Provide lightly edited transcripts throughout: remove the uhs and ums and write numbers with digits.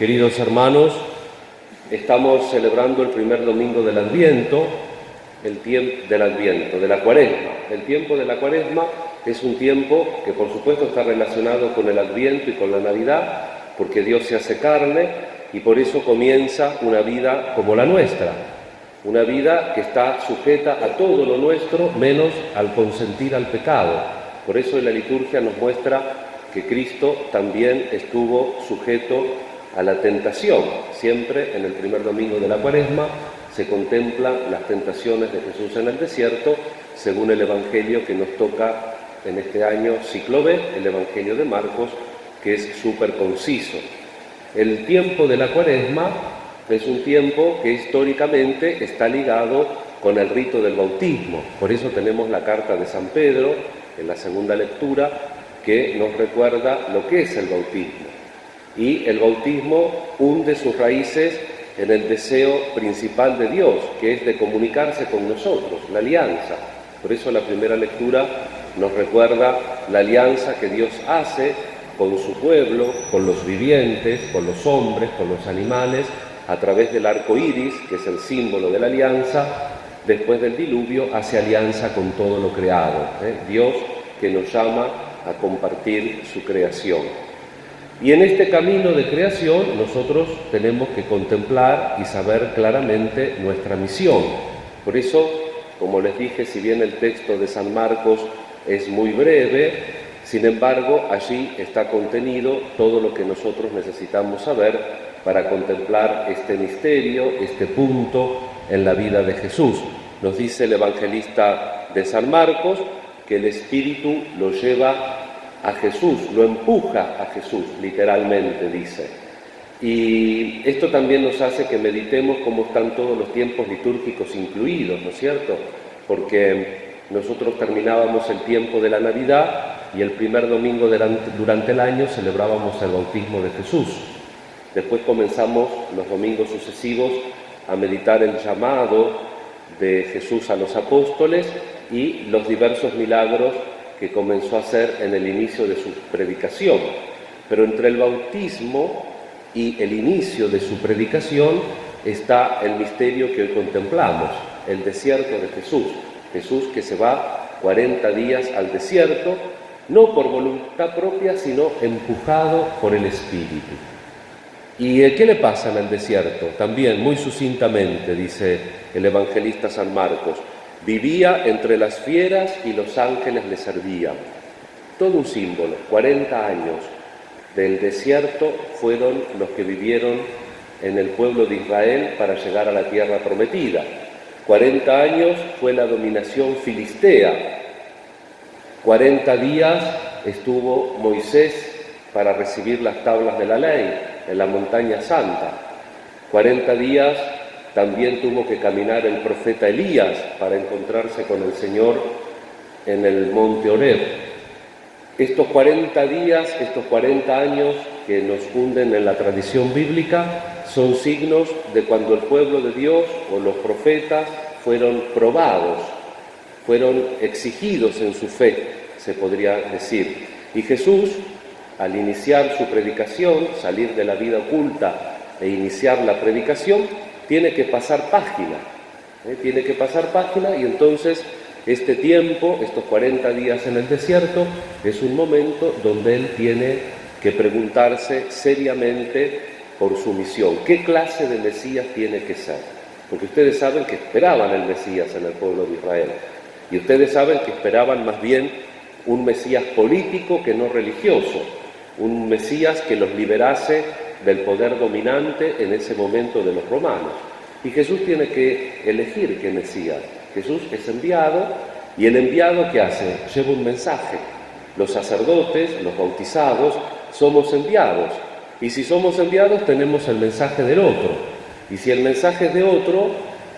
Queridos hermanos, estamos celebrando el primer domingo del Adviento, el tiempo del Adviento, de la Cuaresma. El tiempo de la Cuaresma es un tiempo que por supuesto está relacionado con el Adviento y con la Navidad, porque Dios se hace carne y por eso comienza una vida como la nuestra, una vida que está sujeta a todo lo nuestro menos al consentir al pecado. Por eso en la liturgia nos muestra que Cristo también estuvo sujeto a la tentación. Siempre en el primer domingo de la Cuaresma se contemplan las tentaciones de Jesús en el desierto, según el Evangelio que nos toca en este año ciclo B, el Evangelio de Marcos, que es súper conciso. El tiempo de la Cuaresma es un tiempo que históricamente está ligado con el rito del bautismo. Por eso tenemos la carta de San Pedro, en la segunda lectura, que nos recuerda lo que es el bautismo. Y el bautismo hunde sus raíces en el deseo principal de Dios, que es de comunicarse con nosotros, la alianza. Por eso la primera lectura nos recuerda la alianza que Dios hace con su pueblo, con los vivientes, con los hombres, con los animales, a través del arco iris, que es el símbolo de la alianza. Después del diluvio hace alianza con todo lo creado, Dios que nos llama a compartir su creación. Y en este camino de creación nosotros tenemos que contemplar y saber claramente nuestra misión. Por eso, como les dije, si bien el texto de San Marcos es muy breve, sin embargo, allí está contenido todo lo que nosotros necesitamos saber para contemplar este misterio, este punto en la vida de Jesús. Nos dice el evangelista de San Marcos que el Espíritu lo lleva a Jesús, lo empuja a Jesús, literalmente dice. Y esto también nos hace que meditemos cómo están todos los tiempos litúrgicos incluidos, ¿no es cierto? Porque nosotros terminábamos el tiempo de la Navidad y el primer domingo durante el año celebrábamos el bautismo de Jesús. Después comenzamos los domingos sucesivos a meditar el llamado de Jesús a los apóstoles y los diversos milagros que comenzó a hacer en el inicio de su predicación. Pero entre el bautismo y el inicio de su predicación está el misterio que hoy contemplamos, el desierto de Jesús. Jesús que se va 40 días al desierto, no por voluntad propia, sino empujado por el Espíritu. ¿Y qué le pasa en el desierto? También, muy sucintamente, dice el evangelista San Marcos, vivía entre las fieras y los ángeles le servían. Todo un símbolo. 40 años del desierto fueron los que vivieron en el pueblo de Israel para llegar a la tierra prometida. 40 años fue la dominación filistea. 40 días estuvo Moisés para recibir las tablas de la ley en la montaña santa. 40 días también tuvo que caminar el profeta Elías para encontrarse con el Señor en el monte Horeb. Estos 40 días, estos 40 años que nos hunden en la tradición bíblica son signos de cuando el pueblo de Dios o los profetas fueron probados, fueron exigidos en su fe, se podría decir. Y Jesús, al iniciar su predicación, salir de la vida oculta e iniciar la predicación, tiene que pasar página, y entonces este tiempo, estos 40 días en el desierto, es un momento donde él tiene que preguntarse seriamente por su misión. ¿Qué clase de Mesías tiene que ser? Porque ustedes saben que esperaban el Mesías en el pueblo de Israel, y ustedes saben que esperaban más bien un Mesías político que no religioso, un Mesías que los liberase del poder dominante en ese momento de los romanos. Y Jesús tiene que elegir qué Mesías. Jesús es enviado, y el enviado ¿qué hace? Lleva un mensaje. Los sacerdotes, los bautizados, somos enviados. Y si somos enviados tenemos el mensaje del otro. Y si el mensaje es de otro,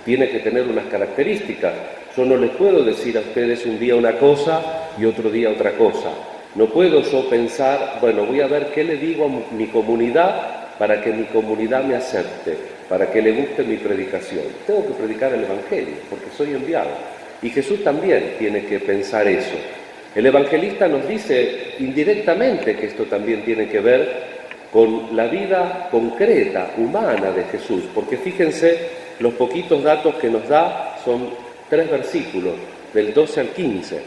tiene que tener unas características. Yo no les puedo decir a ustedes un día una cosa y otro día otra cosa. No puedo yo pensar, bueno, voy a ver qué le digo a mi comunidad para que mi comunidad me acepte, para que le guste mi predicación. Tengo que predicar el Evangelio, porque soy enviado. Y Jesús también tiene que pensar eso. El evangelista nos dice indirectamente que esto también tiene que ver con la vida concreta, humana de Jesús, porque fíjense, los poquitos datos que nos da son 3 versículos, del 12 al 15.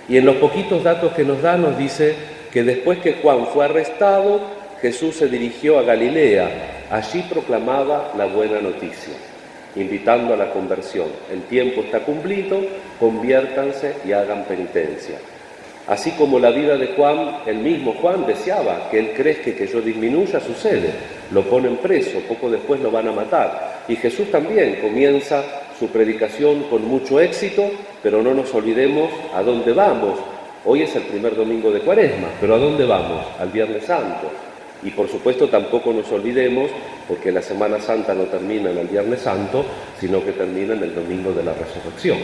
Y en los poquitos datos que nos da nos dice que después que Juan fue arrestado, Jesús se dirigió a Galilea. Allí proclamaba la buena noticia, invitando a la conversión. El tiempo está cumplido, conviértanse y hagan penitencia. Así como la vida de Juan, el mismo Juan deseaba que él crezca y que yo disminuya, sucede. Lo ponen preso, poco después lo van a matar. Y Jesús también comienza su predicación con mucho éxito, pero no nos olvidemos a dónde vamos. Hoy es el primer domingo de Cuaresma, pero ¿a dónde vamos? Al Viernes Santo. Y por supuesto tampoco nos olvidemos, porque la Semana Santa no termina en el Viernes Santo, sino que termina en el Domingo de la Resurrección.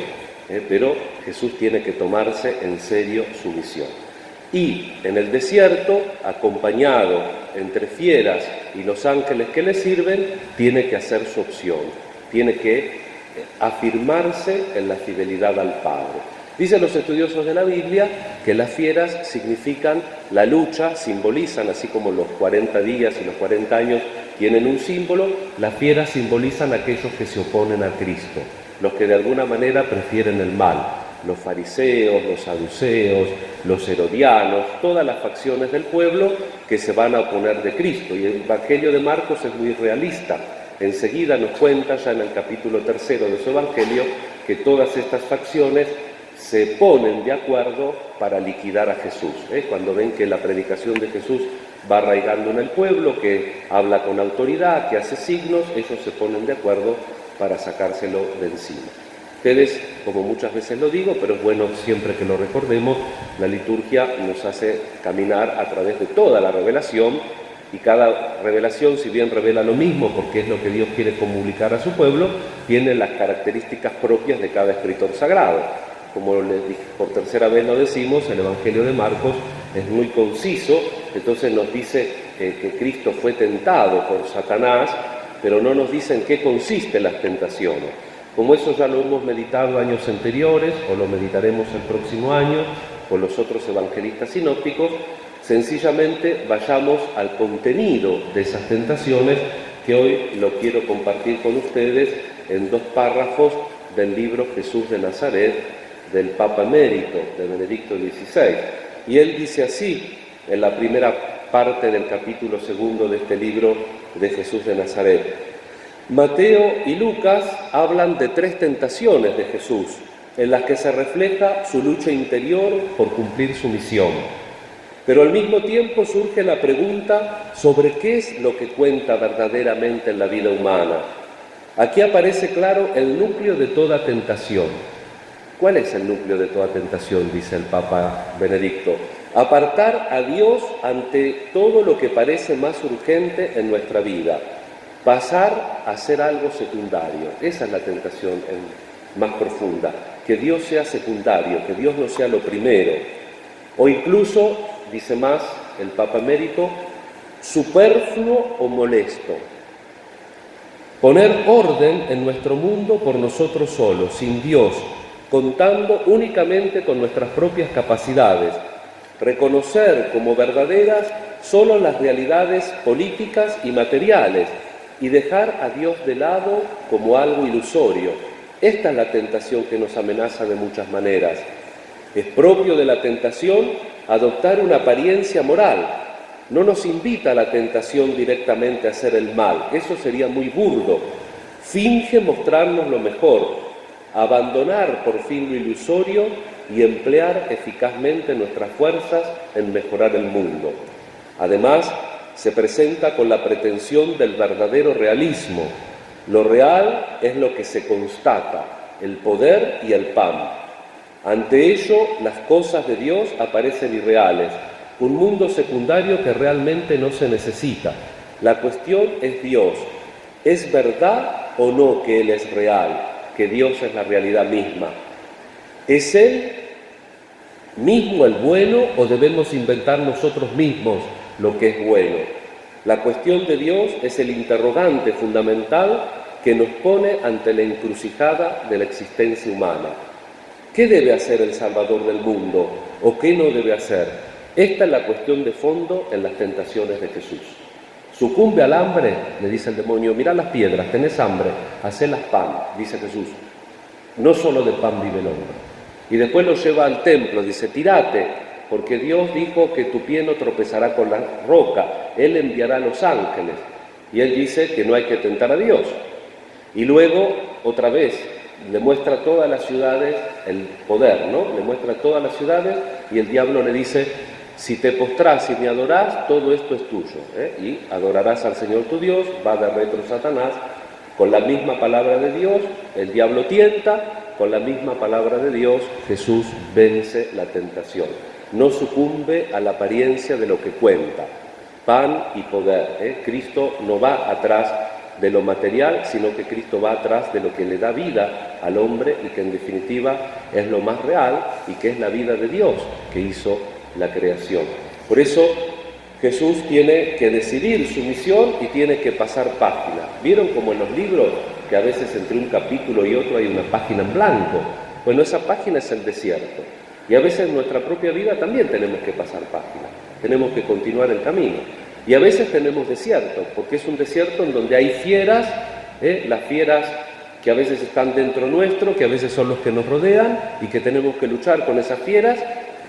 Pero Jesús tiene que tomarse en serio su misión. Y en el desierto, acompañado entre fieras y los ángeles que le sirven, tiene que hacer su opción, tiene que afirmarse en la fidelidad al Padre. Dicen los estudiosos de la Biblia que las fieras significan la lucha, simbolizan, así como los 40 días y los 40 años tienen un símbolo, las fieras simbolizan a aquellos que se oponen a Cristo, los que de alguna manera prefieren el mal, los fariseos, los saduceos, los herodianos, todas las facciones del pueblo que se van a oponer de Cristo. Y el Evangelio de Marcos es muy realista. Enseguida nos cuenta, ya en el capítulo 3 de su Evangelio, que todas estas facciones se ponen de acuerdo para liquidar a Jesús. Cuando ven que la predicación de Jesús va arraigando en el pueblo, que habla con autoridad, que hace signos, ellos se ponen de acuerdo para sacárselo de encima. Ustedes, como muchas veces lo digo, pero es bueno siempre que lo recordemos, la liturgia nos hace caminar a través de toda la revelación, y cada revelación, si bien revela lo mismo, porque es lo que Dios quiere comunicar a su pueblo, tiene las características propias de cada escritor sagrado. Como les dije, por tercera vez lo decimos, el Evangelio de Marcos es muy conciso, entonces nos dice que Cristo fue tentado por Satanás, pero no nos dice en qué consisten las tentaciones. Como eso ya lo hemos meditado años anteriores, o lo meditaremos el próximo año, con los otros evangelistas sinópticos, sencillamente vayamos al contenido de esas tentaciones, que hoy lo quiero compartir con ustedes en 2 párrafos del libro Jesús de Nazaret, del Papa Emérito, de Benedicto XVI. Y él dice así, en la primera parte del capítulo 2 de este libro de Jesús de Nazaret: Mateo y Lucas hablan de 3 tentaciones de Jesús, en las que se refleja su lucha interior por cumplir su misión. Pero al mismo tiempo surge la pregunta sobre qué es lo que cuenta verdaderamente en la vida humana. Aquí aparece claro el núcleo de toda tentación. ¿Cuál es el núcleo de toda tentación?, dice el Papa Benedicto. Apartar a Dios ante todo lo que parece más urgente en nuestra vida. Pasar a ser algo secundario. Esa es la tentación más profunda. Que Dios sea secundario, que Dios no sea lo primero. O incluso, dice más el Papa Emérito, superfluo o molesto. Poner orden en nuestro mundo por nosotros solos, sin Dios, contando únicamente con nuestras propias capacidades, reconocer como verdaderas solo las realidades políticas y materiales y dejar a Dios de lado como algo ilusorio. Esta es la tentación que nos amenaza de muchas maneras. Es propio de la tentación adoptar una apariencia moral. No nos invita a la tentación directamente a hacer el mal, eso sería muy burdo. Finge mostrarnos lo mejor, abandonar por fin lo ilusorio y emplear eficazmente nuestras fuerzas en mejorar el mundo. Además, se presenta con la pretensión del verdadero realismo. Lo real es lo que se constata, el poder y el pan. Ante ello, las cosas de Dios aparecen irreales, un mundo secundario que realmente no se necesita. La cuestión es Dios. ¿Es verdad o no que Él es real? Que Dios es la realidad misma. ¿Es Él mismo el bueno o debemos inventar nosotros mismos lo que es bueno? La cuestión de Dios es el interrogante fundamental que nos pone ante la encrucijada de la existencia humana. ¿Qué debe hacer el Salvador del mundo o qué no debe hacer? Esta es la cuestión de fondo en las tentaciones de Jesús. Sucumbe al hambre, le dice el demonio, mirá las piedras, tenés hambre, hacelas pan, dice Jesús. No solo de pan vive el hombre. Y después lo lleva al templo, dice, tirate, porque Dios dijo que tu pie no tropezará con la roca, Él enviará a los ángeles. Y Él dice que no hay que tentar a Dios. Y luego, otra vez, le muestra a todas las ciudades el poder, ¿no? Le muestra a todas las ciudades y el diablo le dice, si te postrás y me adorás, todo esto es tuyo, y adorarás al Señor tu Dios, va de retro Satanás, con la misma palabra de Dios, el diablo tienta, con la misma palabra de Dios, Jesús vence la tentación, no sucumbe a la apariencia de lo que cuenta, pan y poder, Cristo no va atrás de lo material, sino que Cristo va atrás de lo que le da vida al hombre y que en definitiva es lo más real y que es la vida de Dios que hizo la creación. Por eso Jesús tiene que decidir su misión y tiene que pasar página. ¿Vieron como en los libros que a veces entre un capítulo y otro hay una página en blanco? Bueno, esa página es el desierto. Y a veces en nuestra propia vida también tenemos que pasar página, tenemos que continuar el camino. Y a veces tenemos desierto, porque es un desierto en donde hay fieras, las fieras que a veces están dentro nuestro, que a veces son los que nos rodean y que tenemos que luchar con esas fieras.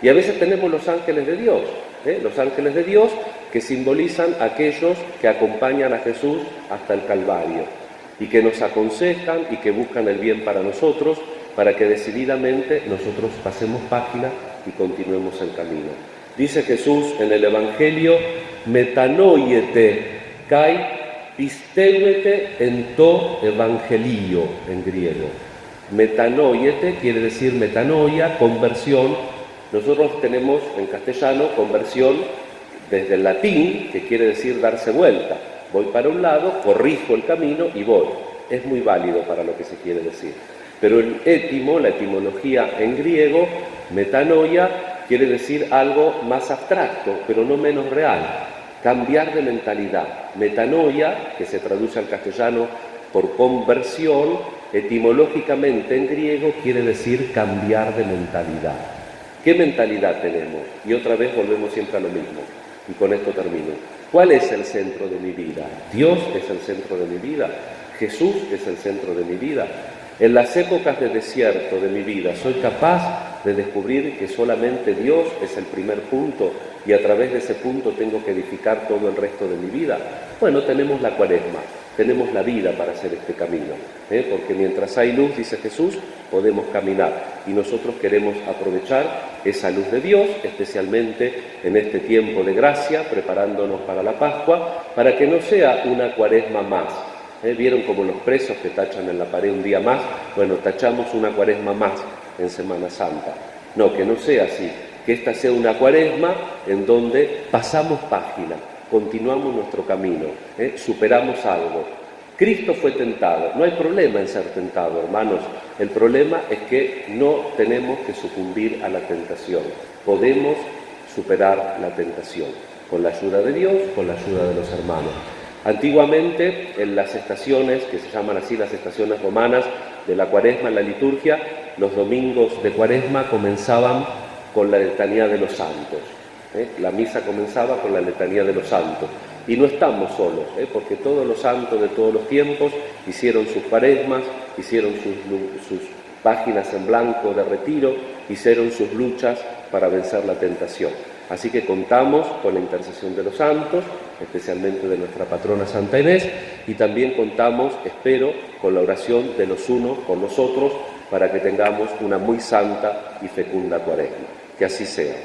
Y a veces tenemos los ángeles de Dios, los ángeles de Dios que simbolizan a aquellos que acompañan a Jesús hasta el Calvario y que nos aconsejan y que buscan el bien para nosotros, para que decididamente nosotros pasemos página y continuemos el camino. Dice Jesús en el Evangelio, metanoiete kai pisteuete en to evangelio, en griego. Metanoiete quiere decir metanoia, conversión. Nosotros tenemos en castellano conversión desde el latín, que quiere decir darse vuelta. Voy para un lado, corrijo el camino y voy. Es muy válido para lo que se quiere decir. Pero el étimo, la etimología en griego, metanoia, quiere decir algo más abstracto, pero no menos real. Cambiar de mentalidad. Metanoia, que se traduce al castellano por conversión, etimológicamente en griego quiere decir cambiar de mentalidad. ¿Qué mentalidad tenemos? Y otra vez volvemos siempre a lo mismo. Y con esto termino. ¿Cuál es el centro de mi vida? ¿Dios es el centro de mi vida? ¿Jesús es el centro de mi vida? En las épocas de desierto de mi vida, ¿soy capaz de descubrir que solamente Dios es el primer punto y a través de ese punto tengo que edificar todo el resto de mi vida? Bueno, tenemos la Cuaresma, tenemos la vida para hacer este camino, porque mientras hay luz, dice Jesús, podemos caminar y nosotros queremos aprovechar esa luz de Dios, especialmente en este tiempo de gracia, preparándonos para la Pascua, para que no sea una Cuaresma más. ¿Vieron como los presos que tachan en la pared un día más? Bueno, tachamos una Cuaresma más en Semana Santa. No, que no sea así, que esta sea una Cuaresma en donde pasamos página, continuamos nuestro camino, superamos algo. Cristo fue tentado, no hay problema en ser tentado, hermanos, el problema es que no tenemos que sucumbir a la tentación, podemos superar la tentación, con la ayuda de Dios, con la ayuda de los hermanos. Antiguamente, en las estaciones, que se llaman así las estaciones romanas de la Cuaresma en la liturgia, los domingos de Cuaresma comenzaban con la letanía de los santos. La misa comenzaba con la letanía de los santos. Y no estamos solos, porque todos los santos de todos los tiempos hicieron sus Cuaresmas, hicieron sus páginas en blanco de retiro, hicieron sus luchas para vencer la tentación. Así que contamos con la intercesión de los santos, especialmente de nuestra patrona Santa Inés, y también contamos, espero, con la oración de los unos con los otros, para que tengamos una muy santa y fecunda Cuaresma. Que así sea.